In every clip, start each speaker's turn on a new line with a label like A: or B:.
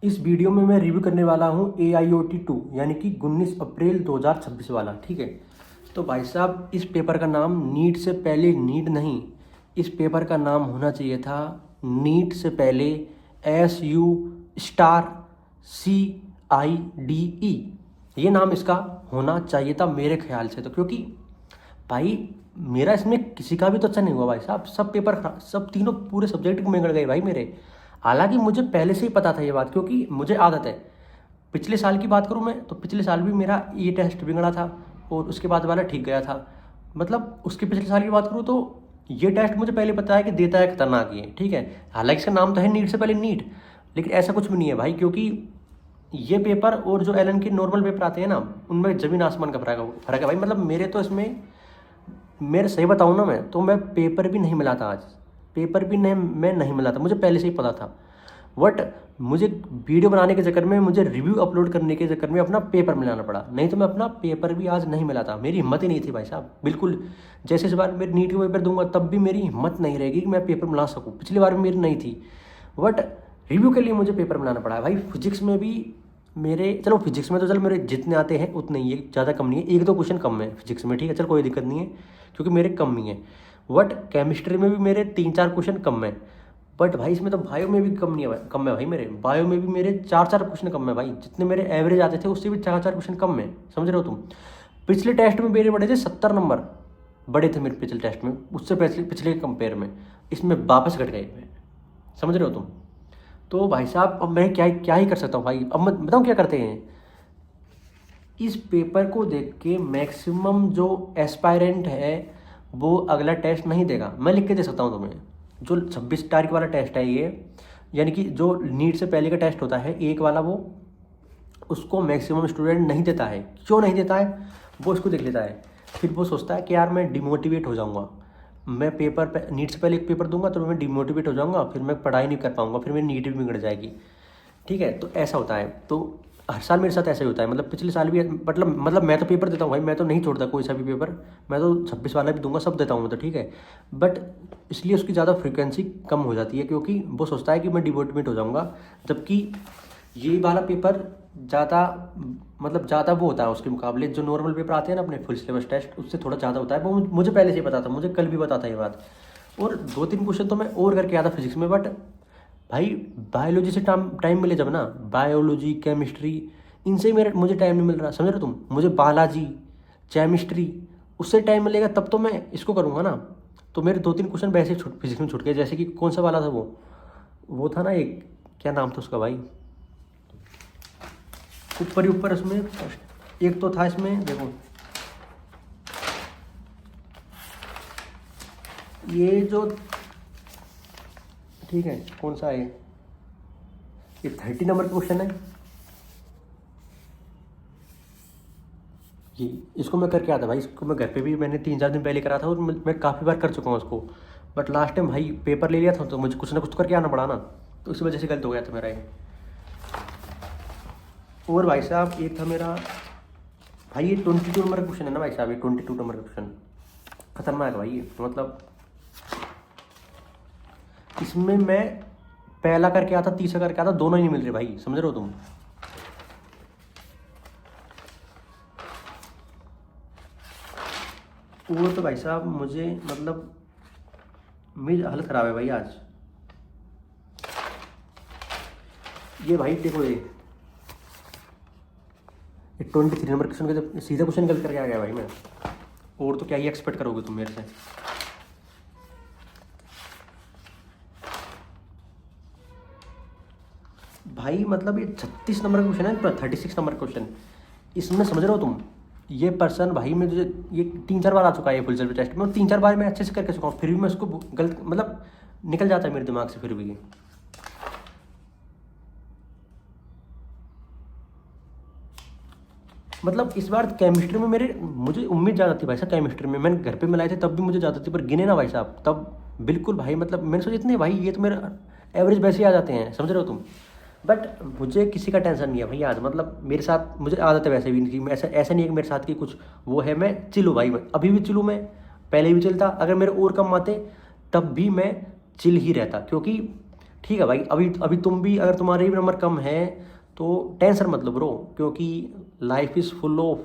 A: इस वीडियो में मैं रिव्यू करने वाला हूँ AIoT 2 यानी कि 19 अप्रैल 2026 वाला। ठीक है, तो भाई साहब इस पेपर का नाम नीट से पहले नीट नहीं, इस पेपर का नाम होना चाहिए था नीट से पहले SU स्टार CIDE। ये नाम इसका होना चाहिए था मेरे ख्याल से, तो क्योंकि भाई मेरा इसमें किसी का भी तो अच्छा नहीं हुआ भाई साहब। सब पेपर सब तीनों पूरे सब्जेक्ट में गड़ गए भाई मेरे। हालांकि मुझे पहले से ही पता था ये बात, क्योंकि मुझे आदत है। पिछले साल की बात करूँ मैं तो पिछले साल भी मेरा ये टेस्ट बिगड़ा था और उसके बाद वाला ठीक गया था। मतलब उसके पिछले साल की बात करूँ तो ये टेस्ट मुझे पहले पता है कि देता है खतरनाक ये। ठीक है, हालांकि इसका नाम तो है नीट से पहले नीट, लेकिन ऐसा कुछ भी नहीं है भाई, क्योंकि ये पेपर और जो एलन के नॉर्मल पेपर आते हैं ना, उनमें ज़मीन आसमान का फर्क है भाई। मतलब मेरे तो इसमें, मेरे सही बताऊँ ना, मैं तो मैं पेपर भी नहीं मिला था आज। पेपर भी नहीं, मैं नहीं मिला था, मुझे पहले से ही पता था। बट मुझे वीडियो बनाने के चक्कर में, मुझे रिव्यू अपलोड करने के चक्कर में अपना पेपर मिलाना पड़ा, नहीं तो मैं अपना पेपर भी आज नहीं मिला था। मेरी हिम्मत ही नहीं थी भाई साहब, बिल्कुल। जैसे इस बार मेरे नीट के पेपर दूंगा तब भी मेरी हिम्मत नहीं रहेगी कि मैं पेपर मिला सकूँ। पिछली बार भी मेरी नहीं थी, बट रिव्यू के लिए मुझे पेपर मिलाना पड़ा है भाई। फिजिक्स में भी मेरे, चलो फिजिक्स में तो चल मेरे जितने आते हैं उतने ही है, ज़्यादा कम नहीं है, एक दो क्वेश्चन कम है फिजिक्स में। ठीक है, चल कोई दिक्कत नहीं है, क्योंकि मेरे कम ही है। बट केमिस्ट्री में भी मेरे 3-4 क्वेश्चन कम है। बट भाई इसमें तो बायो में भी कम नहीं है, कम है भाई मेरे। बायो में भी मेरे 4-4 क्वेश्चन कम है भाई, जितने मेरे एवरेज आते थे उससे भी 4-4 क्वेश्चन कम है। समझ रहे हो तुम? पिछले टेस्ट में मेरे बड़े थे 70 नंबर बड़े थे मेरे पिछले टेस्ट में, उससे पिछले पिछले कंपेयर में। इसमें वापस घट गए। समझ रहे हो तुम? तो भाई साहब अब मैं क्या क्या ही कर सकता हूँ भाई। अब मैं बताऊँ क्या करते हैं। इस पेपर को देख के मैक्सिमम जो एस्पायरेंट है वो अगला टेस्ट नहीं देगा। मैं लिख के दे सकता हूँ तुम्हें, जो 26 तारीख वाला टेस्ट है ये, यानी कि जो नीट से पहले का टेस्ट होता है एक वाला, वो उसको मैक्सिमम स्टूडेंट नहीं देता है। क्यों नहीं देता है? वो उसको देख लेता है, फिर वो सोचता है कि यार मैं डिमोटिवेट हो जाऊँगा, मैं पेपर नीट से पहले एक पेपर दूंगा तो मैं डिमोटिवेट हो जाऊँगा, फिर मैं पढ़ाई नहीं कर पाऊँगा, फिर मेरी नीट भी बिगड़ जाएगी। ठीक है, तो ऐसा होता है। तो हर साल मेरे साथ ऐसा ही होता है। मतलब पिछले साल भी, मतलब मैं तो पेपर देता हूँ भाई, मैं तो नहीं छोड़ता कोई सा भी पेपर। मैं तो 26 वाला भी दूंगा, सब देता हूँ मैं तो। ठीक है, बट इसलिए उसकी ज़्यादा फ्रिक्वेंसी कम हो जाती है, क्योंकि वो सोचता है कि मैं डिमोटिवेट हो जाऊँगा। जबकि ये वाला पेपर ज़्यादा, मतलब ज़्यादा वो होता है उसके मुकाबले। जो नॉर्मल पेपर आते हैं ना अपने फुल सिलेबस टेस्ट, उससे थोड़ा ज़्यादा होता है। वो मुझे पहले से ही पता था, मुझे कल भी पता था ये बात। और 2-3 क्वेश्चन तो मैं और करके आया था फिजिक्स में। बट भाई बायोलॉजी से टाइम मिले जब ना, बायोलॉजी केमिस्ट्री, इनसे ही मेरे मुझे टाइम नहीं मिल रहा। समझ रहे हो तुम? मुझे बायोलॉजी केमिस्ट्री उससे टाइम मिलेगा तब तो मैं इसको करूँगा ना। तो मेरे 2-3 क्वेश्चन वैसे ही फिजिक्स में छूट गए। जैसे कि कौन सा वाला था वो था ना एक, क्या नाम था उसका भाई, ऊपर ही ऊपर उसमें एक तो था, इसमें देखो ये जो, ठीक है कौन सा है ये 30 नंबर का क्वेश्चन है ये। इसको मैं करके आता भाई, इसको मैं घर पे भी मैंने 3-4 दिन पहले करा था और मैं काफ़ी बार कर चुका हूँ उसको। बट लास्ट टाइम भाई पेपर ले लिया था तो मुझे कुछ ना कुछ तो करके आना पड़ा ना, तो इस वजह से गलत हो गया था मेरा ये। और भाई साहब एक था मेरा भाई, ये 22 नंबर का क्वेश्चन है ना भाई साहब, ये 22 नंबर का क्वेश्चन खतरनाक है भाई ये। मतलब इसमें मैं पहला करके आता, तीसरा करके आता, दोनों ही नहीं मिल रहे भाई। समझ रहे हो तुम? वो तो भाई साहब मुझे, मतलब मेरी हालत ख़राब है भाई आज। ये भाई देखो, ये 23 नंबर क्वेश्चन का जब सीधा क्वेश्चन गलत करके आ गया भाई मैं, और तो क्या ही एक्सपेक्ट करोगे तुम मेरे से। भाई मतलब ये 36 नंबर का क्वेश्चन है, 36 नंबर का क्वेश्चन। इसमें समझ रहे हो तुम, ये पर्सन भाई मैं तुझे, ये 3-4 बार आ चुका है ये फुल सर्विस टेस्ट में, 3-4 बार मैं अच्छे से करके चुका हूँ, फिर भी मैं उसको गलत, मतलब निकल जाता है मेरे दिमाग से फिर भी। मतलब इस बार केमिस्ट्री में मेरे, मुझे उम्मीद ज़्यादा थी भाई साहब। केमिस्ट्री में मैंने घर पे मिलाए थे तब भी मुझे ज़्यादा थी, पर गिने ना भाई साहब तब बिल्कुल भाई। मतलब मैंने सोचा इतने भाई, ये तो मेरा एवरेज वैसे ही आ जाते हैं। समझ रहे हो तुम? बट मुझे किसी का टेंशन नहीं है भाई आज। मतलब मेरे साथ, मुझे आदत है वैसे भी इनकी, मैं ऐसा ऐसा नहीं है कि मेरे साथ की कुछ वो है। मैं चिल हूँ भाई, मैं अभी भी चिल हूँ, मैं पहले भी चिल था। अगर मेरे और कम आते तब भी मैं चिल ही रहता, क्योंकि ठीक है भाई, अभी अभी तुम भी, अगर तुम्हारे भी नंबर कम है तो टेंशन मत लो ब्रो, क्योंकि life is full of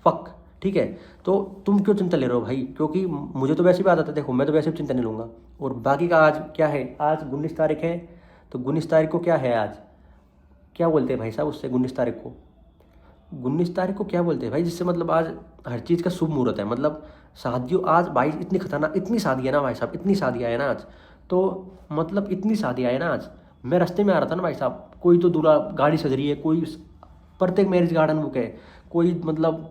A: fuck. ठीक है, तो तुम क्यों चिंता ले रहे हो भाई, क्योंकि मुझे तो वैसे भी आता था, देखो मैं तो वैसे भी चिंता नहीं लूँगा। और बाकी का आज क्या है, आज 19 तारीख है, तो 19 तारीख को क्या है आज, क्या बोलते हैं भाई साहब उससे 19 तारीख को, 19 तारीख को क्या बोलते हैं भाई, जिससे मतलब आज हर चीज़ का शुभ मुहूर्त है। मतलब शादियों आज भाई इतनी खतरनाक, इतनी शादियाँ ना भाई साहब, इतनी शादियाँ है ना आज, तो मतलब इतनी शादियाँ है ना आज। मैं रास्ते में आ रहा था ना भाई साहब, कोई तो दूल्हा गाड़ी सज रही है, कोई प्रत्येक मैरिज गार्डन बुक है, कोई मतलब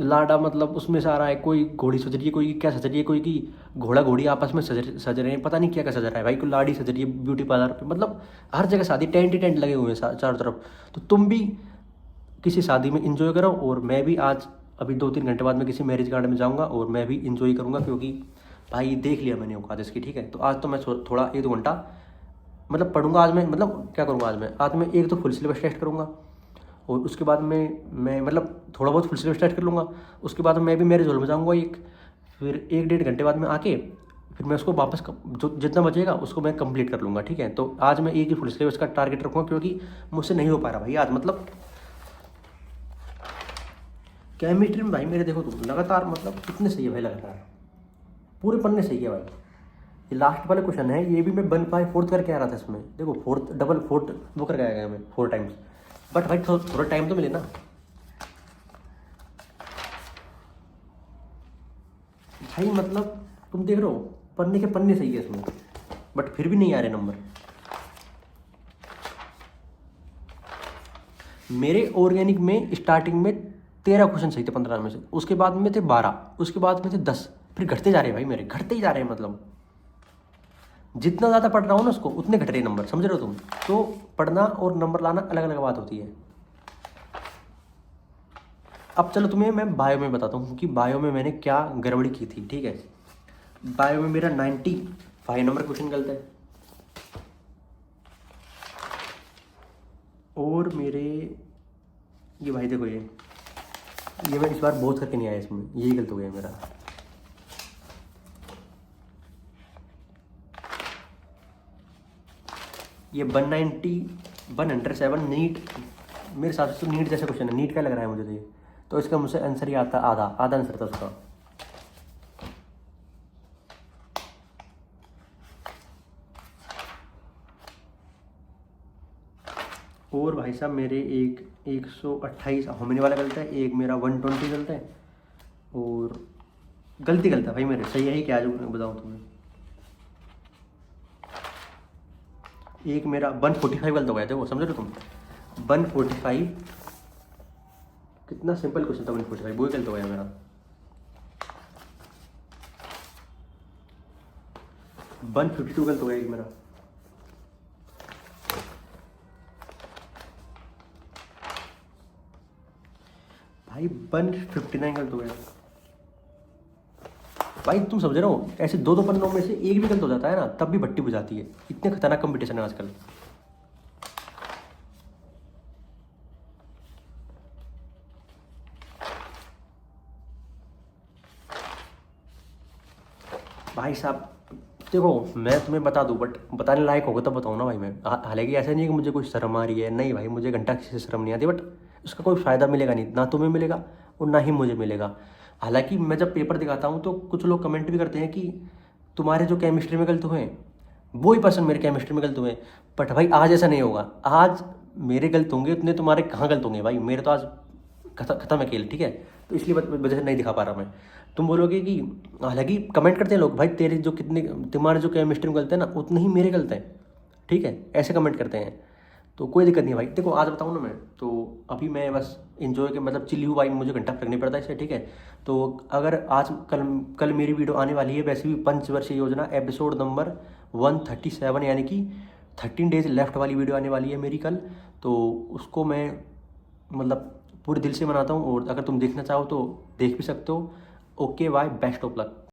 A: लाडा मतलब उसमें से आ रहा है, कोई घोड़ी सज रही है, कोई क्या सज रही है, कोई की घोड़ा घोड़ी आपस में सज रहे हैं, पता नहीं क्या क्या सज रहा है भाई, कोई लाड़ी सज रही है ब्यूटी पार्लर पे, मतलब हर जगह शादी, टेंट ही टेंट लगे हुए हैं चारों तरफ। तो तुम भी किसी शादी में इंजॉय करो, और मैं भी आज अभी 2-3 घंटे बाद मैं किसी मैरिज गार्डन में जाऊँगा और मैं भी इंजॉय करूँगा, क्योंकि भाई देख लिया मैंने औकात इसकी। ठीक है, तो आज तो मैं थोड़ा 1-2 घंटा मतलब पढ़ूंगा आज मैं, मतलब क्या करूँगा आज मैं एक तो फुल सिलेबस टेस्ट करूँगा, और उसके बाद में मैं मतलब थोड़ा बहुत फुल सिलेबस टेस्ट कर लूँगा। उसके बाद मैं भी मैरिज हॉल में जाऊँगा फिर 1-1.5 घंटे बाद में आके फिर मैं उसको वापस जो जितना बचेगा उसको मैं कंप्लीट कर लूँगा। ठीक है, तो आज मैं एक ही फुल सिलेबस का टारगेट रखूँगा, क्योंकि मुझसे नहीं हो पा रहा भाई आज, मतलब केमिस्ट्री में भाई मेरे देखो तुम लगातार मतलब कितने सही है भाई, लगातार पूरे पन्ने सही है भाई। ये लास्ट वाले क्वेश्चन है, ये भी मैं 1/4 करके आ रहा था इसमें, देखो फोर्थ डबल फोर्थ वो करके आ गया मैं 4 टाइम्स, बट भाई थोड़ा टाइम तो मिले ना भाई। मतलब तुम देख रहे हो पन्ने के पन्ने सही है इसमें, बट फिर भी नहीं आ रहे नंबर। मेरे ऑर्गेनिक में स्टार्टिंग में 13 क्वेश्चन सही थे 15 में से, उसके बाद में थे 12, उसके बाद में थे 10, फिर घटते जा रहे हैं भाई मेरे, घटते ही जा रहे हैं। मतलब जितना ज़्यादा पढ़ रहा हूँ ना उसको उतने घट रहे नंबर, समझ रहे हो तुम। तो पढ़ना और नंबर लाना अलग अलग बात होती है। अब चलो तुम्हें मैं बायो में बताता हूँ कि बायो में मैंने क्या गड़बड़ी की थी। ठीक है, बायो में मेरा 95 नंबर क्वेश्चन गलत है, और मेरे ये भाई देखो ये मैं इस बार बहुत करके नहीं आया इसमें, यही गलत हो गया मेरा। ये 107 नीट, मेरे हिसाब से तो नीट जैसा क्वेश्चन है, नीट का लग रहा है मुझे तो ये। तो इसका मुझसे आंसर ही आता आधा आधा आंसर था उसका। और भाई साहब मेरे 128 होमिनी वाला गलत है, एक मेरा 120 गलत है, और गलती गलत है भाई मेरे, सही है ही क्या जो बताऊँ तुम्हें। एक मेरा 145 गलत हो गया, देखो समझ रहे हो तुम। 145 कितना सिंपल क्वेश्चन था, 145 वो गलत हो गया मेरा। 152 गलत हो गया एक मेरा। भाई 159 गलत हो गया। भाई तुम समझ रहे हो, ऐसे दो पन्नों में से एक भी गलत हो जाता है ना तब भी भट्टी बुझाती है, इतने खतरनाक कंपटीशन है आजकल। भाई साहब देखो मैं तुम्हें बता दूं, बट बताने लायक होगा तब बताऊँ ना भाई मैं। हालांकि ऐसा नहीं है कि मुझे कोई शर्म आ रही है, नहीं भाई मुझे घंटा किसी से शर्म नहीं आती, बट उसका कोई फ़ायदा मिलेगा नहीं, ना तुम्हें मिलेगा और ना ही मुझे मिलेगा। हालांकि मैं जब पेपर दिखाता हूँ तो कुछ लोग कमेंट भी करते हैं कि तुम्हारे जो केमिस्ट्री में गलत हुए हैं वो ही पर्सन मेरे केमिस्ट्री में गलत हुए हैं, बट भाई आज ऐसा नहीं होगा। आज मेरे गलत होंगे उतने तुम्हारे कहाँ गलत होंगे भाई, मेरे तो आज खत्म है खेल। ठीक है, तो इसलिए वजह से नहीं दिखा पा रहा मैं। तुम बोलोगे कि हालांकि कमेंट करते हैं लोग, भाई तेरे जो कितने तुम्हारे जो केमिस्ट्री में गलत है ना उतने ही मेरे गलत हैं। ठीक है, ऐसे कमेंट करते हैं, तो कोई दिक्कत नहीं भाई। देखो आज बताऊँ ना मैं, तो अभी मैं बस इंजॉय के मतलब चिल्ली हूँ भाई, मुझे घंटा फर्क नहीं पड़ता इससे। ठीक है, तो अगर आज कल मेरी वीडियो आने वाली है, वैसे भी पंचवर्षीय योजना एपिसोड नंबर 137 यानी कि 13 डेज लेफ्ट वाली वीडियो आने वाली है मेरी कल, तो उसको मैं मतलब पूरे दिल से मनाता हूँ, और अगर तुम देखना चाहो तो देख भी सकते हो। Okay bye, best of luck.